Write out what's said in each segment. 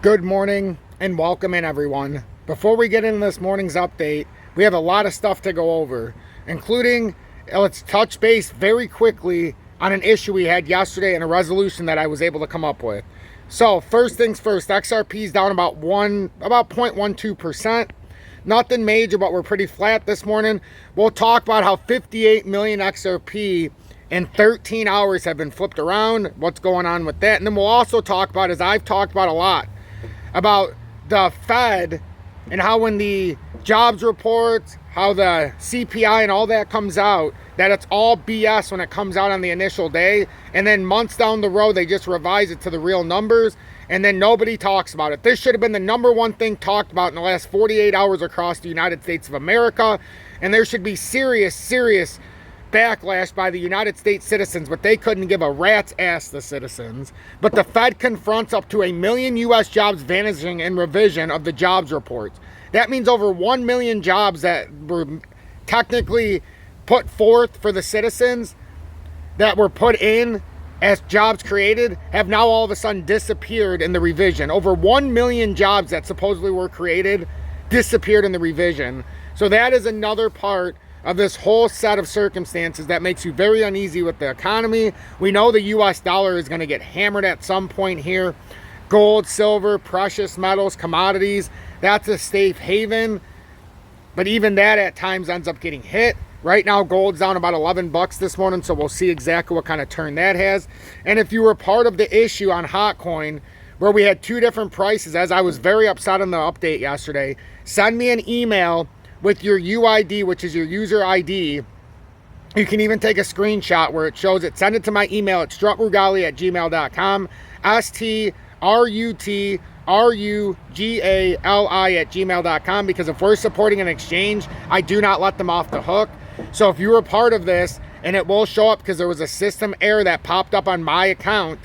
Good morning and welcome in, everyone. Before we get into this morning's update, we have a lot of stuff to go over, including let's touch base very quickly on an issue we had yesterday and a resolution that I was able to come up with. So first things first, XRP is down about 0.12%. Nothing major, but we're pretty flat this morning. We'll talk about how 58 million XRP in 13 hours have been flipped around, what's going on with that. And then we'll also talk about, as I've talked about a lot, about the Fed and how when the jobs reports, how the CPI and all that comes out, that it's all BS when it comes out on the initial day, and then months down the road they just revise it to the real numbers, and then nobody talks about it. This should have been the number one thing talked about in the last 48 hours across the United States of America, and there should be serious backlash by the United States citizens, but they couldn't give a rat's ass, the citizens. But the Fed confronts up to 1 million U.S. jobs vanishing in revision of the jobs reports. That means over 1 million jobs that were technically put forth for the citizens, that were put in as jobs created, have now all of a sudden disappeared in the revision. Over 1 million jobs that supposedly were created disappeared in the revision. So that is another part of this whole set of circumstances that makes you very uneasy with the economy. We know the US dollar is going to get hammered at some point here. Gold, silver, precious metals, commodities, that's a safe haven. But even that at times ends up getting hit. Right now, gold's down about 11 bucks this morning, so we'll see exactly what kind of turn that has. And if you were part of the issue on HOTCOIN, where we had two different prices, as I was very upset on the update yesterday, send me an email with your UID, which is your user ID. You can even take a screenshot where it shows it. Send it to my email at strutrugali@gmail.com, strutrugali@gmail.com, because if we're supporting an exchange, I do not let them off the hook. So if you were part of this, and it will show up because there was a system error that popped up on my account,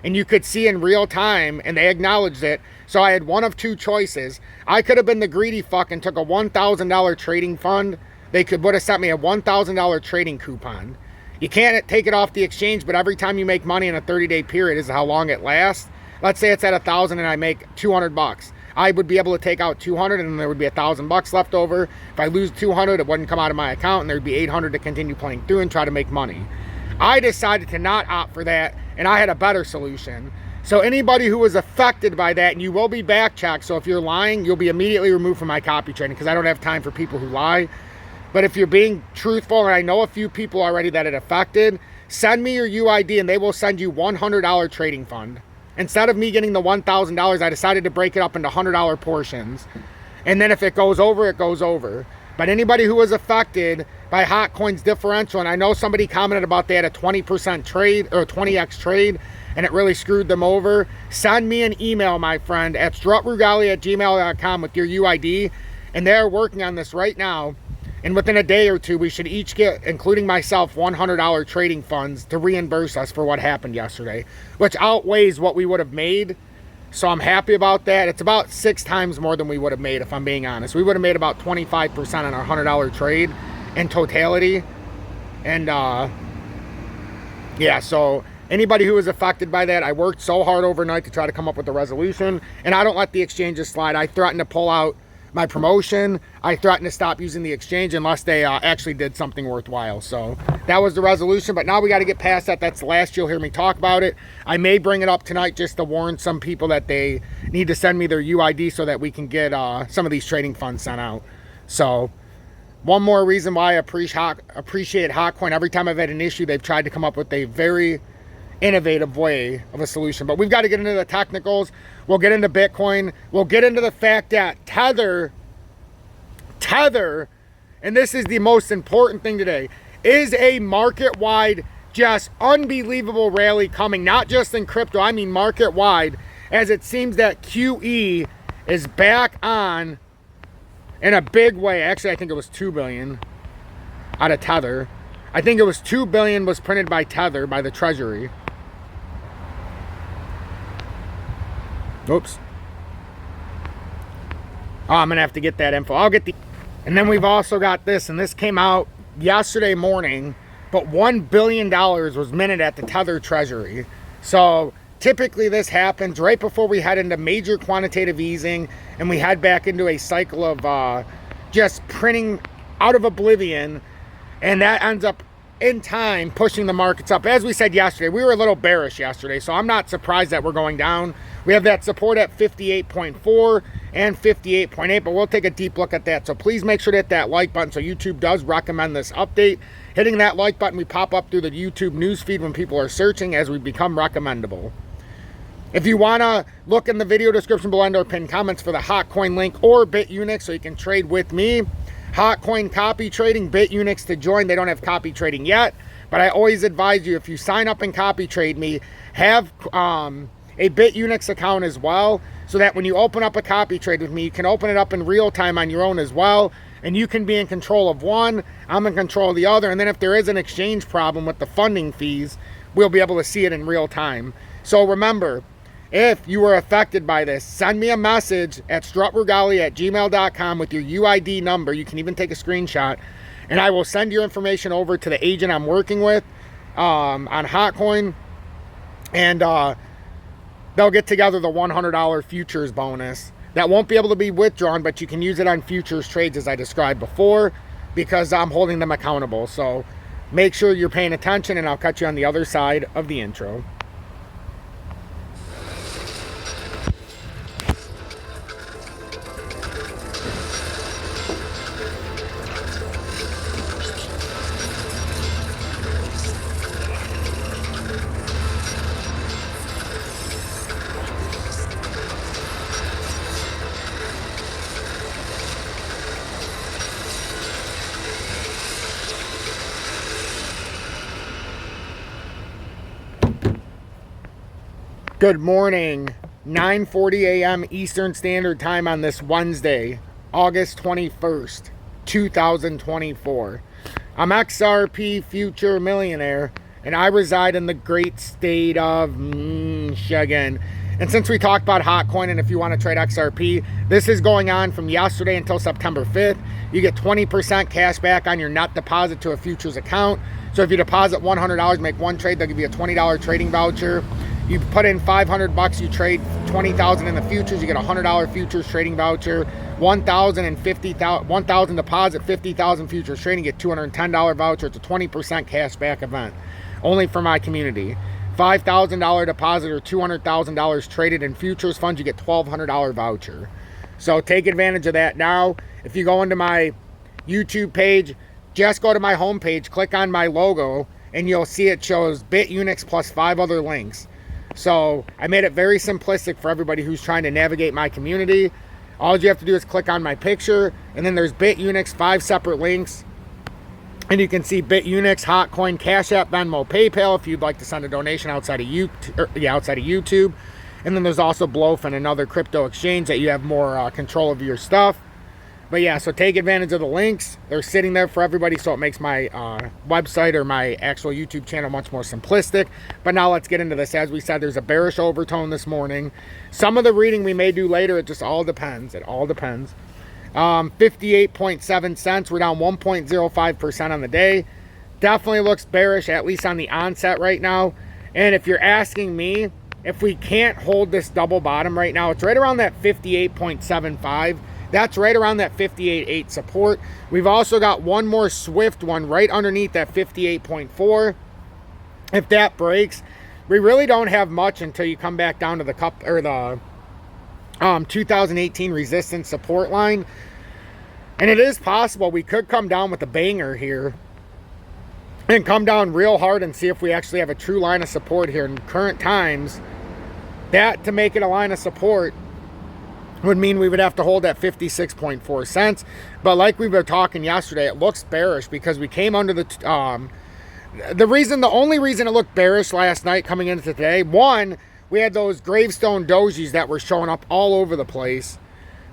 and you could see in real time, and they acknowledged it. So I had one of two choices. I could have been the greedy fuck and took a $1,000 trading fund. They would have sent me a $1,000 trading coupon. You can't take it off the exchange, but every time you make money in a 30-day period is how long it lasts. Let's say it's at 1,000 and I make 200 bucks. I would be able to take out 200 and there would be 1,000 bucks left over. If I lose 200, it wouldn't come out of my account, and there'd be 800 to continue playing through and try to make money. I decided to not opt for that, and I had a better solution. So anybody who was affected by that, and you will be back checked, so if you're lying, you'll be immediately removed from my copy trading, because I don't have time for people who lie. But if you're being truthful, and I know a few people already that it affected, send me your UID and they will send you $100 trading fund. Instead of me getting the $1,000, I decided to break it up into $100 portions. And then if it goes over, it goes over. But anybody who was affected by HOTCOIN's differential, and I know somebody commented about they had a 20% trade or 20x trade, and it really screwed them over, send me an email, my friend, at strutrugali@gmail.com with your UID, and they're working on this right now. And within a day or two, we should each get, including myself, $100 trading funds to reimburse us for what happened yesterday, which outweighs what we would have made. So I'm happy about that. It's about 6 times more than we would have made, if I'm being honest. We would have made about 25% on our $100 trade in totality. And yeah, so anybody who was affected by that, I worked so hard overnight to try to come up with a resolution, and I don't let the exchanges slide. I threatened to pull out my promotion. I threatened to stop using the exchange unless they actually did something worthwhile. So that was the resolution, but now we got to get past that. That's the last you'll hear me talk about it. I may bring it up tonight just to warn some people that they need to send me their UID so that we can get some of these trading funds sent out. So one more reason why I appreciate HOTCOIN. Every time I've had an issue, they've tried to come up with a very innovative way of a solution. But we've got to get into the technicals. We'll get into Bitcoin. We'll get into the fact that Tether, and this is the most important thing today, is a market-wide, just unbelievable rally coming, not just in crypto, I mean market-wide, as it seems that QE is back on in a big way. Actually, I think it was 2 billion out of Tether. I think it was 2 billion was printed by Tether, by the Treasury. Oops. Oh, I'm going to have to get that info. I'll get the... And then we've also got this, and this came out yesterday morning, but $1 billion was minted at the Tether Treasury. So Typically this happens right before we head into major quantitative easing and we head back into a cycle of just printing out of oblivion, and that ends up in time pushing the markets up. As we said yesterday, we were a little bearish yesterday, so I'm not surprised that we're going down. We have that support at 58.4 and 58.8, but we'll take a deep look at that. So please make sure to hit that like button. So YouTube does recommend this update. Hitting that like button, we pop up through the YouTube newsfeed when people are searching as we become recommendable. If you want to look in the video description below or pinned comments for the HOTCOIN link or BITUNIX so you can trade with me. HOTCOIN copy trading, BITUNIX to join. They don't have copy trading yet, but I always advise you, if you sign up and copy trade me, have a BITUNIX account as well, so that when you open up a copy trade with me, you can open it up in real time on your own as well, and you can be in control of one, I'm in control of the other, and then if there is an exchange problem with the funding fees, we'll be able to see it in real time. So remember, if you were affected by this, send me a message at strutregali@gmail.com with your UID number. You can even take a screenshot, and I will send your information over to the agent I'm working with on HOTCOIN, and they'll get together the $100 futures bonus. That won't be able to be withdrawn, but you can use it on futures trades as I described before, because I'm holding them accountable. So make sure you're paying attention, and I'll catch you on the other side of the intro. Good morning, 9:40 a.m. Eastern Standard Time on this Wednesday, August 21st, 2024. I'm XRP Future Millionaire, and I reside in the great state of Michigan. And since we talked about HOTCOIN, and if you want to trade XRP, this is going on from yesterday until September 5th. You get 20% cash back on your net deposit to a futures account. So if you deposit $100, make one trade, they'll give you a $20 trading voucher. You put in $500, you trade $20,000 in the futures, you get a $100 futures trading voucher. $1,000 deposit, $50,000 futures trading, get $210 voucher. It's a 20% cash back event, only for my community. $5,000 deposit or $200,000 traded in futures funds, you get $1,200 voucher. So take advantage of that now. If you go into my YouTube page, just go to my homepage, click on my logo, and you'll see it shows BITUNIX plus 5 other links. So I made it very simplistic for everybody who's trying to navigate my community. All you have to do is click on my picture, and then there's BITUNIX, 5 separate links. And you can see BITUNIX, HOTCOIN, Cash App, Venmo, PayPal if you'd like to send a donation outside of YouTube. And then there's also BLOFIN, another crypto exchange that you have more control of your stuff. But yeah, so take advantage of the links. They're sitting there for everybody, so it makes my website or my actual YouTube channel much more simplistic. But now let's get into this. As we said, there's a bearish overtone this morning. Some of the reading we may do later. It just all depends. It all depends. 58.7 cents. We're down 1.05% on the day. Definitely looks bearish, at least on the onset right now. And if you're asking me, if we can't hold this double bottom right now, it's right around that 58.75. That's right around that 58.8 support. We've also got one more swift one right underneath that 58.4. If that breaks, we really don't have much until you come back down to the 2018 resistance support line. And it is possible we could come down with a banger here and come down real hard and see if we actually have a true line of support here. In current times, that to make it a line of support would mean we would have to hold at 56.4 cents. But like we were talking yesterday, it looks bearish because we came under the only reason it looked bearish last night coming into today, one, we had those gravestone dojis that were showing up all over the place.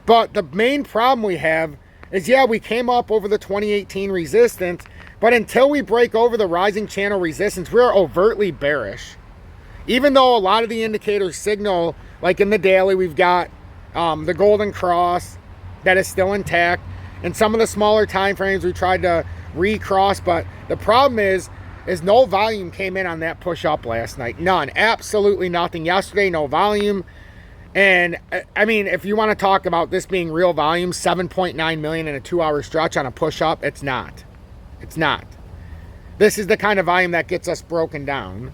But the main problem we have is, yeah, we came up over the 2018 resistance, but until we break over the rising channel resistance, we're overtly bearish. Even though a lot of the indicators signal, like in the daily, we've got the golden cross that is still intact, and some of the smaller time frames we tried to recross. But the problem is is no volume came in on that push up last night. None. Absolutely nothing. Yesterday, no volume. And I mean, if you want to talk about this being real volume, 7.9 million in a 2-hour stretch on a push up, it's not. It's not. This is the kind of volume that gets us broken down.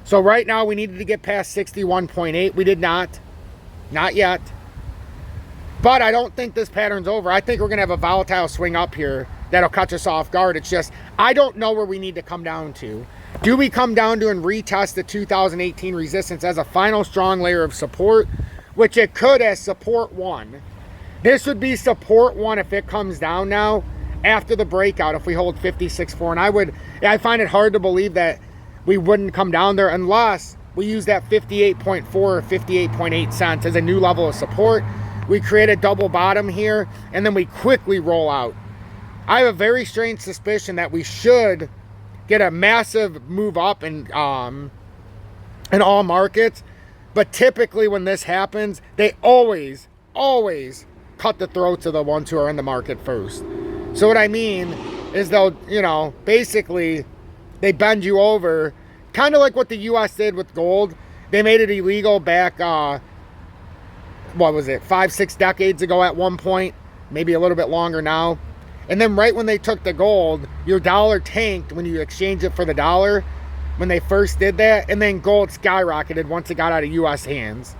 So right now we needed to get past 61.8. We did not. Not yet. But I don't think this pattern's over. I think we're going to have a volatile swing up here that'll catch us off guard. It's just, I don't know where we need to come down to. Do we come down to and retest the 2018 resistance as a final strong layer of support, which it could as support 1. This would be support 1 if it comes down now after the breakout, if we hold 56.4. And I find it hard to believe that we wouldn't come down there unless we use that 58.4 or 58.8 cents as a new level of support. We create a double bottom here, and then we quickly roll out. I have a very strange suspicion that we should get a massive move up in all markets. But typically when this happens, they always cut the throats of the ones who are in the market first. So what I mean is they'll, basically they bend you over, kind of like what the U.S. did with gold. They made it illegal back, 5-6 decades ago at one point, maybe a little bit longer now. And then right when they took the gold, your dollar tanked when you exchange it for the dollar, when they first did that, and then gold skyrocketed once it got out of U.S. hands.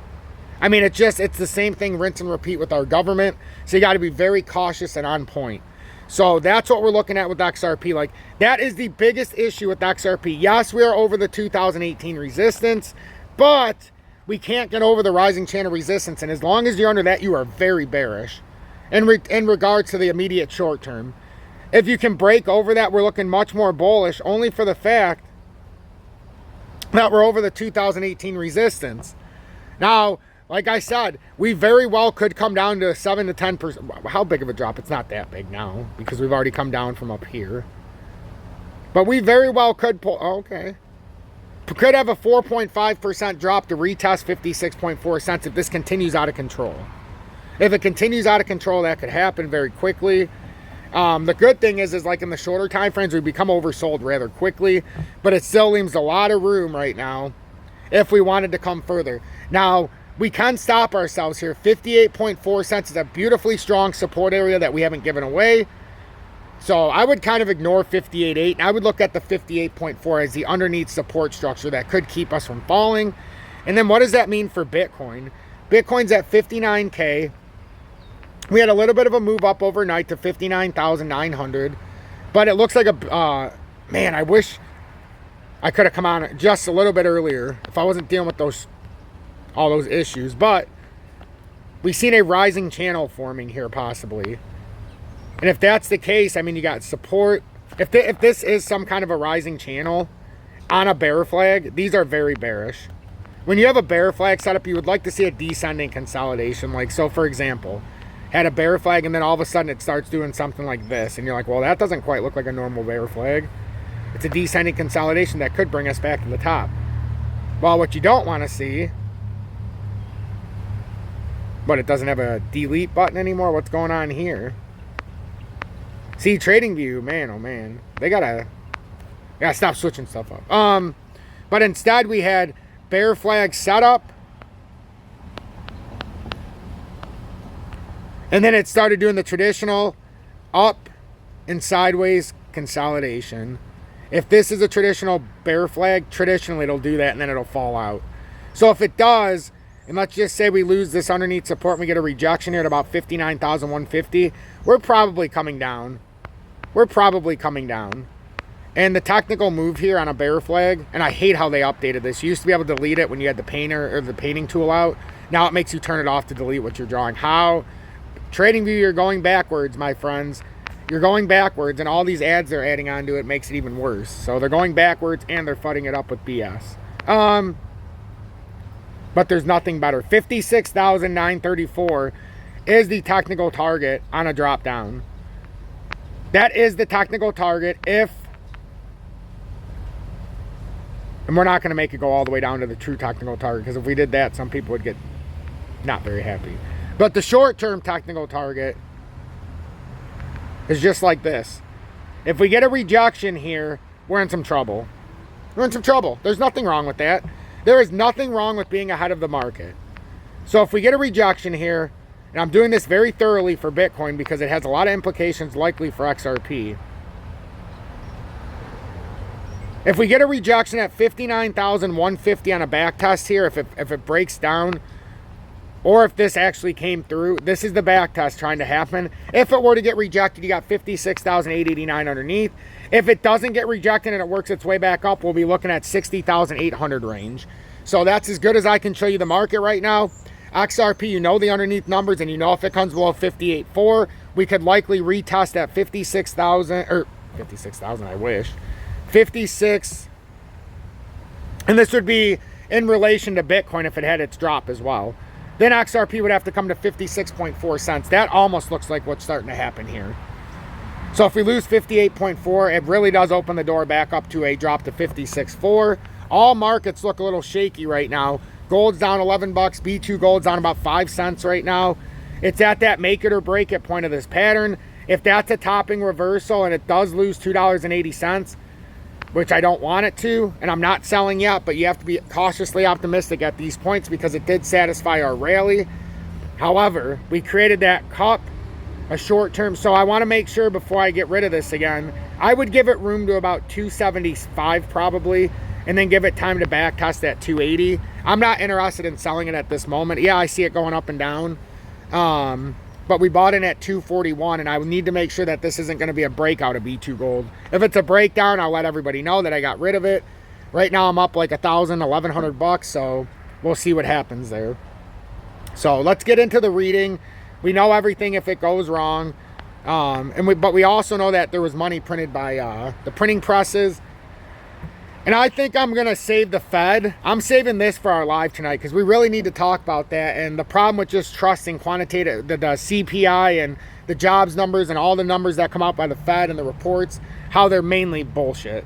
I mean, it's the same thing, rinse and repeat with our government. So you got to be very cautious and on point. So that's what we're looking at with XRP. Like, that is the biggest issue with XRP. Yes, we are over the 2018 resistance, but we can't get over the rising channel resistance. And as long as you're under that, you are very bearish in regards to the immediate short term. If you can break over that, we're looking much more bullish, only for the fact that we're over the 2018 resistance. Now, like I said, we very well could come down to 7 to 10%. How big of a drop? It's not that big now because we've already come down from up here. But we very well could pull. Okay. Could have a 4.5% drop to retest 56.4 cents if this continues out of control. If it continues out of control, that could happen very quickly. The good thing is like in the shorter time frames, we become oversold rather quickly, but it still leaves a lot of room right now if we wanted to come further. Now, we can stop ourselves here. 58.4 cents is a beautifully strong support area that we haven't given away. So I would kind of ignore 58.8, and I would look at the 58.4 as the underneath support structure that could keep us from falling. And then what does that mean for Bitcoin? Bitcoin's at 59K. We had a little bit of a move up overnight to 59,900, but it looks like man, I wish I could have come on just a little bit earlier if I wasn't dealing with all those issues. But we've seen a rising channel forming here possibly. And if that's the case, I mean, you got support. If this is some kind of a rising channel on a bear flag, these are very bearish. When you have a bear flag set up, you would like to see a descending consolidation. Like, so for example, had a bear flag and then all of a sudden it starts doing something like this. And you're like, well, that doesn't quite look like a normal bear flag. It's a descending consolidation that could bring us back to the top. Well, what you don't want to see, but it doesn't have a delete button anymore. What's going on here? See, TradingView, man, oh man, they gotta stop switching stuff up. But instead we had bear flag setup, and then it started doing the traditional up and sideways consolidation. If this is a traditional bear flag, traditionally it'll do that and then it'll fall out. So if it does, and let's just say we lose this underneath support and we get a rejection here at about 59,150, we're probably coming down. We're probably coming down. And the technical move here on a bear flag, and I hate how they updated this. You used to be able to delete it when you had the painter or the painting tool out. Now it makes you turn it off to delete what you're drawing. How? TradingView, you're going backwards, my friends. You're going backwards, and all these ads they're adding onto it makes it even worse. So they're going backwards and they're fudding it up with BS. But there's nothing better. 56,934 is the technical target on a drop down. That is the technical target and we're not going to make it go all the way down to the true technical target, because if we did that, some people would get not very happy. But the short-term technical target is just like this. If we get a rejection here we're in some trouble. We're in some trouble. There's nothing wrong with that. There is nothing wrong with being ahead of the market. So if we get a rejection here, and I'm doing this very thoroughly for Bitcoin because it has a lot of implications likely for XRP. If we get a rejection at 59,150 on a back test here, if it breaks down, or if this actually came through, this is the back test trying to happen. If it were to get rejected, you got 56,889 underneath. If it doesn't get rejected and it works its way back up, we'll be looking at 60,800 range. So that's as good as I can show you the market right now. XRP, you know the underneath numbers, and you know if it comes below 58.4, we could likely retest at 56,000, or 56,000, I wish. 56, and this would be in relation to Bitcoin if it had its drop as well. Then XRP would have to come to 56.4 cents. That almost looks like what's starting to happen here. So if we lose 58.4, it really does open the door back up to a drop to 56.4. All markets look a little shaky right now. Gold's down 11 bucks. B2 Gold's down about 5 cents right now. It's at that make it or break it point of this pattern. If that's a topping reversal and it does lose $2.80, which I don't want it to, and I'm not selling yet, but you have to be cautiously optimistic at these points because it did satisfy our rally. However, we created that cup, a short term, so I want to make sure before I get rid of this again, I would give it room to about 275 probably, and then give it time to back test at 280. I'm not interested in selling it at this moment. Yeah, I see it going up and down, but we bought in at 241, and I need to make sure that this isn't going to be a breakout of B2 Gold. If it's a breakdown, I'll let everybody know that I got rid of it. Right now I'm up like 1,000, 1,100 bucks, so we'll see what happens there. So let's get into the reading. We know everything if it goes wrong, but we also know that there was money printed by the printing presses. And I think I'm going to save the Fed. I'm saving this for our live tonight because we really need to talk about that. And the problem with just trusting quantitative, the CPI and the jobs numbers and all the numbers that come out by the Fed and the reports, how they're mainly bullshit.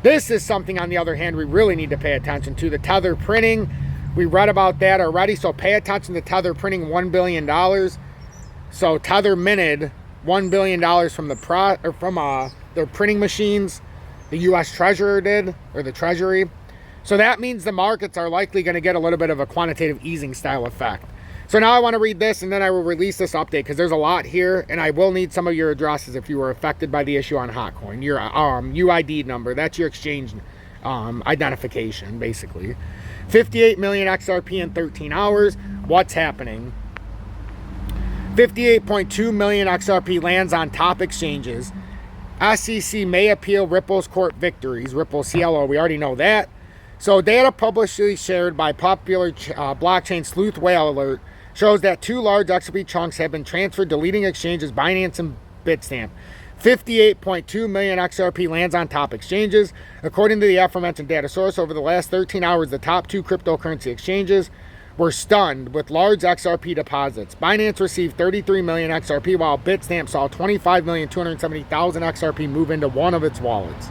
This is something, on the other hand, we really need to pay attention to. The Tether printing, we read about that already. So pay attention to Tether printing $1 billion. So Tether minted $1 billion from their printing machines. The U.S. Treasurer did, or the Treasury. So that means the markets are likely going to get a little bit of a quantitative easing style effect. So now I want to read this, and then I will release this update because there's a lot here, and I will need some of your addresses if you were affected by the issue on HOTCOIN. Your UID number, that's your exchange identification, basically. 58 million XRP in 13 hours. What's happening? 58.2 million XRP lands on top exchanges. SEC may appeal Ripple's court victories. Ripple CLO, we already know that. So data publicly shared by popular blockchain sleuth whale alert shows that 2 large XRP chunks have been transferred to leading exchanges Binance and Bitstamp. 58.2 million XRP lands on top exchanges. According to the aforementioned data source, over the last 13 hours, the top 2 cryptocurrency exchanges were stunned with large XRP deposits. Binance received 33 million XRP, while Bitstamp saw 25,270,000 XRP move into one of its wallets.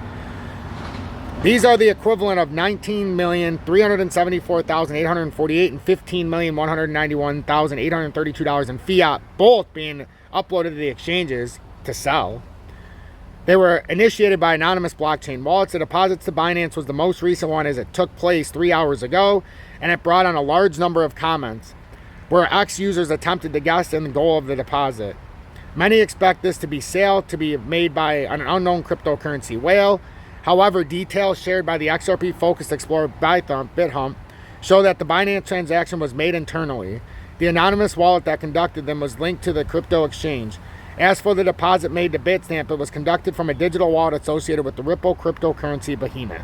These are the equivalent of 19,374,848 and $15,191,832 in fiat, both being uploaded to the exchanges to sell. They were initiated by anonymous blockchain wallets. The deposits to Binance was the most recent one, as it took place 3 hours ago, and it brought on a large number of comments where ex-users attempted to guess in the goal of the deposit. Many expect this to be sale to be made by an unknown cryptocurrency whale. However, details shared by the XRP-focused explorer BitHump show that the Binance transaction was made internally. The anonymous wallet that conducted them was linked to the crypto exchange. As for the deposit made to Bitstamp, it was conducted from a digital wallet associated with the Ripple cryptocurrency behemoth.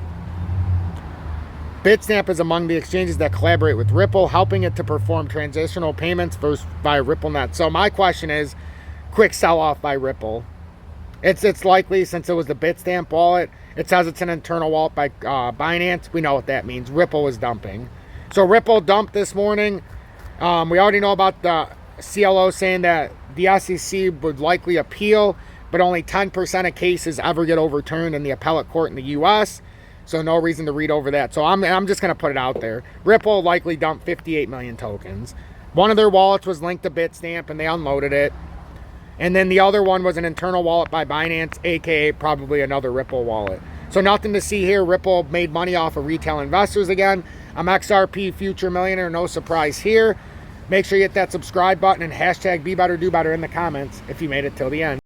Bitstamp is among the exchanges that collaborate with Ripple, helping it to perform transitional payments via RippleNet. So my question is, quick sell-off by Ripple. It's likely, since it was the Bitstamp wallet. It says it's an internal wallet by Binance. We know what that means. Ripple is dumping. So Ripple dumped this morning. We already know about the CLO saying that the SEC would likely appeal, but only 10% of cases ever get overturned in the appellate court in the U.S., so no reason to read over that. So I'm just going to put it out there. Ripple likely dumped 58 million tokens. One of their wallets was linked to Bitstamp, and they unloaded it. And then the other one was an internal wallet by Binance, aka probably another Ripple wallet. So nothing to see here. Ripple made money off of retail investors again. I'm XRP Future Millionaire. No surprise here. Make sure you hit that subscribe button and hashtag Be Better Do Better in the comments if you made it till the end.